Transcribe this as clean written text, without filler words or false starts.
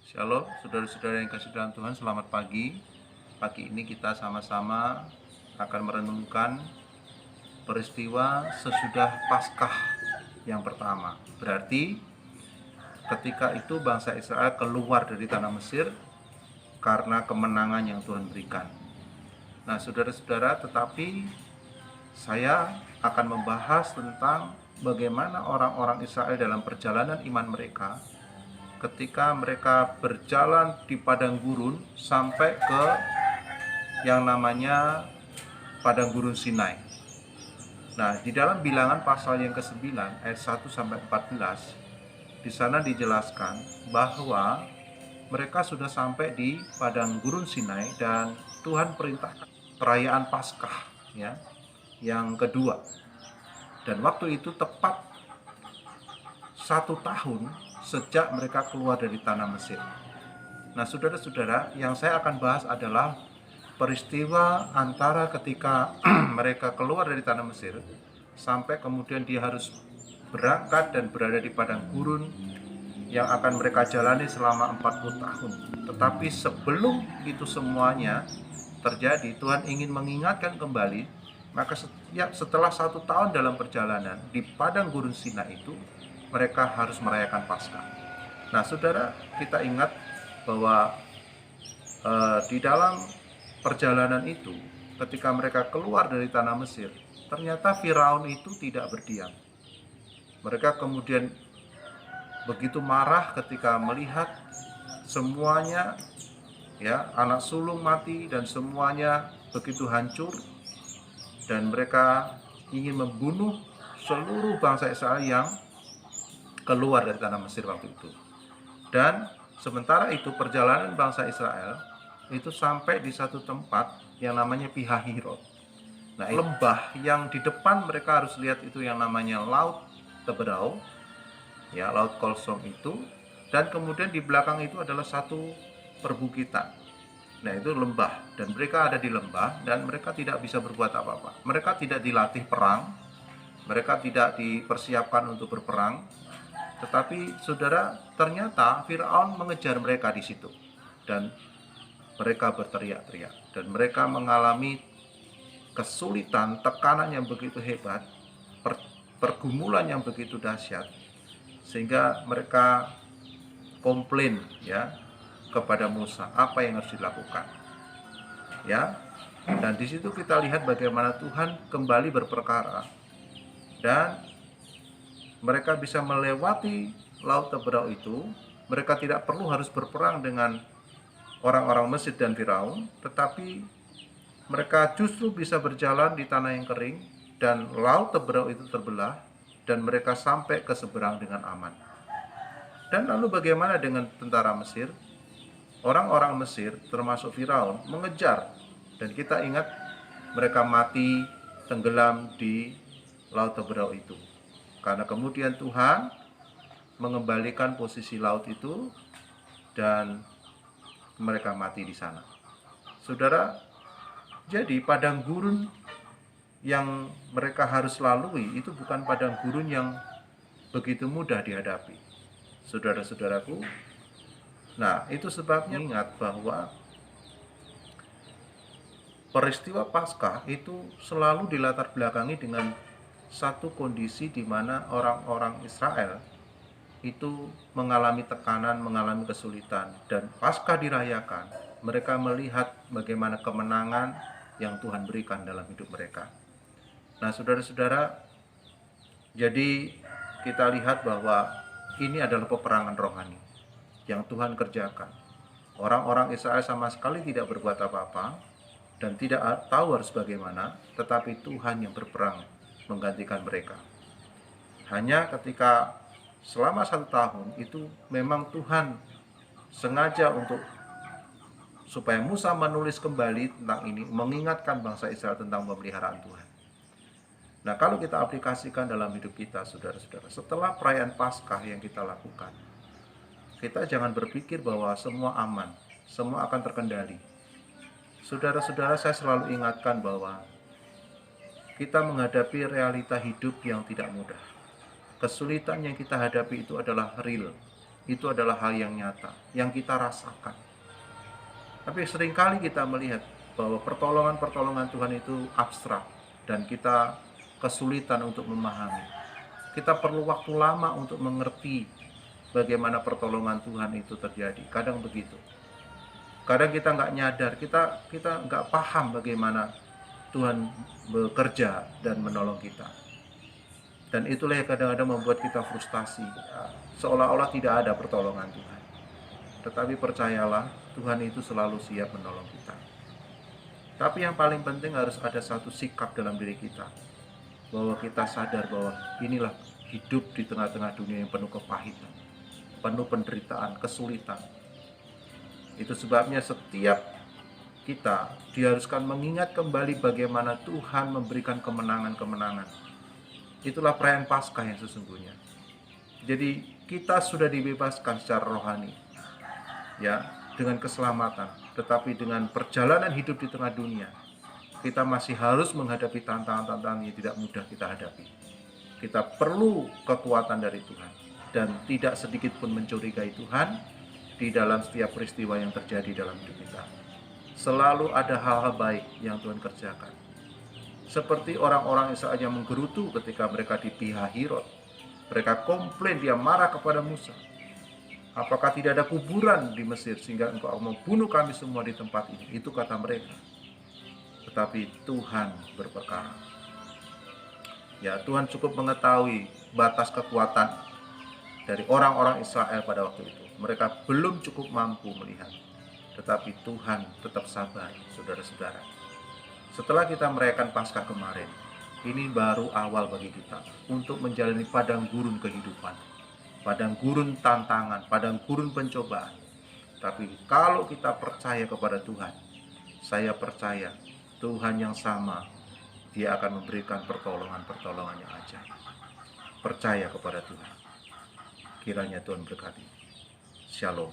Shalom, saudara-saudara yang kasih dalam Tuhan, selamat pagi. Pagi ini kita sama-sama akan merenungkan peristiwa sesudah Paskah yang pertama. Berarti ketika itu bangsa Israel keluar dari tanah Mesir karena kemenangan yang Tuhan berikan. Nah, saudara-saudara, tetapi saya akan membahas tentang bagaimana orang-orang Israel dalam perjalanan iman mereka ketika mereka berjalan di padang gurun sampai ke yang namanya padang gurun Sinai. Nah, di dalam Bilangan pasal yang ke-9 ayat 1 sampai 14, di sana dijelaskan bahwa mereka sudah sampai di padang gurun Sinai dan Tuhan perintahkan perayaan Paskah ya, yang kedua. Dan waktu itu tepat 1 tahun sejak mereka keluar dari tanah Mesir. Nah, saudara-saudara, yang saya akan bahas adalah peristiwa antara ketika mereka keluar dari tanah Mesir sampai kemudian dia harus berangkat dan berada di padang gurun yang akan mereka jalani selama 40 tahun. Tetapi sebelum itu semuanya terjadi, Tuhan ingin mengingatkan kembali, maka setelah 1 tahun dalam perjalanan di padang gurun Sinai itu, mereka harus merayakan Paskah. Nah, saudara, kita ingat bahwa di dalam perjalanan itu, ketika mereka keluar dari tanah Mesir, ternyata Firaun itu tidak berdiam. Mereka kemudian begitu marah ketika melihat semuanya ya, anak sulung mati dan semuanya begitu hancur, dan mereka ingin membunuh seluruh bangsa Israel yang keluar dari tanah Mesir waktu itu. Dan sementara itu perjalanan bangsa Israel itu sampai di satu tempat yang namanya Pihahirot. Nah, lembah yang di depan mereka harus lihat itu yang namanya Laut Teberau, ya, Laut Kolsom itu, dan kemudian di belakang itu adalah satu perbukitan. Nah, itu lembah, dan mereka ada di lembah dan mereka tidak bisa berbuat apa-apa. Mereka tidak dilatih perang, mereka tidak dipersiapkan untuk berperang. Tetapi saudara, ternyata Firaun mengejar mereka di situ dan mereka berteriak-teriak dan mereka mengalami kesulitan, tekanan yang begitu hebat, pergumulan yang begitu dahsyat, sehingga mereka komplain ya kepada Musa apa yang harus dilakukan. Ya. Dan di situ kita lihat bagaimana Tuhan kembali berperkara dan mereka bisa melewati Laut Teberau itu. Mereka tidak perlu harus berperang dengan orang-orang Mesir dan Firaun, tetapi mereka justru bisa berjalan di tanah yang kering dan Laut Teberau itu terbelah dan mereka sampai ke seberang dengan aman. Dan lalu bagaimana dengan tentara Mesir? Orang-orang Mesir termasuk Firaun mengejar, dan kita ingat mereka mati tenggelam di Laut Teberau itu. Karena kemudian Tuhan mengembalikan posisi laut itu dan mereka mati di sana. Saudara, jadi padang gurun yang mereka harus lalui itu bukan padang gurun yang begitu mudah dihadapi. Saudara-saudaraku, nah itu sebabnya ingat bahwa peristiwa Paskah itu selalu dilatar belakangi dengan satu kondisi di mana orang-orang Israel itu mengalami tekanan, mengalami kesulitan, dan pasca dirayakan, mereka melihat bagaimana kemenangan yang Tuhan berikan dalam hidup mereka. Nah, saudara-saudara, jadi kita lihat bahwa ini adalah peperangan rohani yang Tuhan kerjakan. Orang-orang Israel sama sekali tidak berbuat apa-apa dan tidak tahu harus bagaimana, tetapi Tuhan yang berperang menggantikan mereka. Hanya ketika selama 1 tahun itu memang Tuhan sengaja supaya Musa menulis kembali tentang ini, mengingatkan bangsa Israel tentang pemeliharaan Tuhan. Nah, kalau kita aplikasikan dalam hidup kita, saudara-saudara, setelah perayaan Paskah yang kita lakukan, kita jangan berpikir bahwa semua aman, semua akan terkendali. Saudara-saudara, saya selalu ingatkan bahwa kita menghadapi realita hidup yang tidak mudah. Kesulitan yang kita hadapi itu adalah real, Itu adalah hal yang nyata, yang kita rasakan. Tapi seringkali kita melihat bahwa pertolongan-pertolongan Tuhan itu abstrak dan kita kesulitan untuk memahami. Kita perlu waktu lama untuk mengerti bagaimana pertolongan Tuhan itu terjadi. Kadang begitu. Kadang kita nggak nyadar, kita nggak paham bagaimana Tuhan bekerja dan menolong kita. Dan itulah yang kadang-kadang membuat kita frustasi, seolah-olah tidak ada pertolongan Tuhan. Tetapi percayalah, Tuhan itu selalu siap menolong kita. Tapi yang paling penting harus ada satu sikap dalam diri kita, bahwa kita sadar bahwa inilah hidup di tengah-tengah dunia yang penuh kepahitan, penuh penderitaan, kesulitan. Itu sebabnya setiap kita diharuskan mengingat kembali bagaimana Tuhan memberikan kemenangan-kemenangan. Itulah perayaan Paskah yang sesungguhnya. Jadi kita sudah dibebaskan secara rohani, ya, dengan keselamatan. Tetapi dengan perjalanan hidup di tengah dunia, kita masih harus menghadapi tantangan-tantangan yang tidak mudah kita hadapi. Kita perlu kekuatan dari Tuhan, dan tidak sedikit pun mencurigai Tuhan di dalam setiap peristiwa yang terjadi dalam hidup kita. Selalu ada hal-hal baik yang Tuhan kerjakan. Seperti orang-orang Israel yang menggerutu ketika mereka di pihak Herod. Mereka komplain, dia marah kepada Musa. Apakah tidak ada kuburan di Mesir sehingga engkau membunuh kami semua di tempat ini? Itu kata mereka. Tetapi Tuhan berperkara. Ya, Tuhan cukup mengetahui batas kekuatan dari orang-orang Israel pada waktu itu. Mereka belum cukup mampu melihat. Tetapi Tuhan tetap sabar, saudara-saudara. Setelah kita merayakan Paskah kemarin, ini baru awal bagi kita untuk menjalani padang gurun kehidupan, padang gurun tantangan, padang gurun pencobaan. Tapi kalau kita percaya kepada Tuhan, saya percaya Tuhan yang sama, Dia akan memberikan pertolongan-pertolongan yang ajaib. Percaya kepada Tuhan. Kiranya Tuhan berkati. Shalom.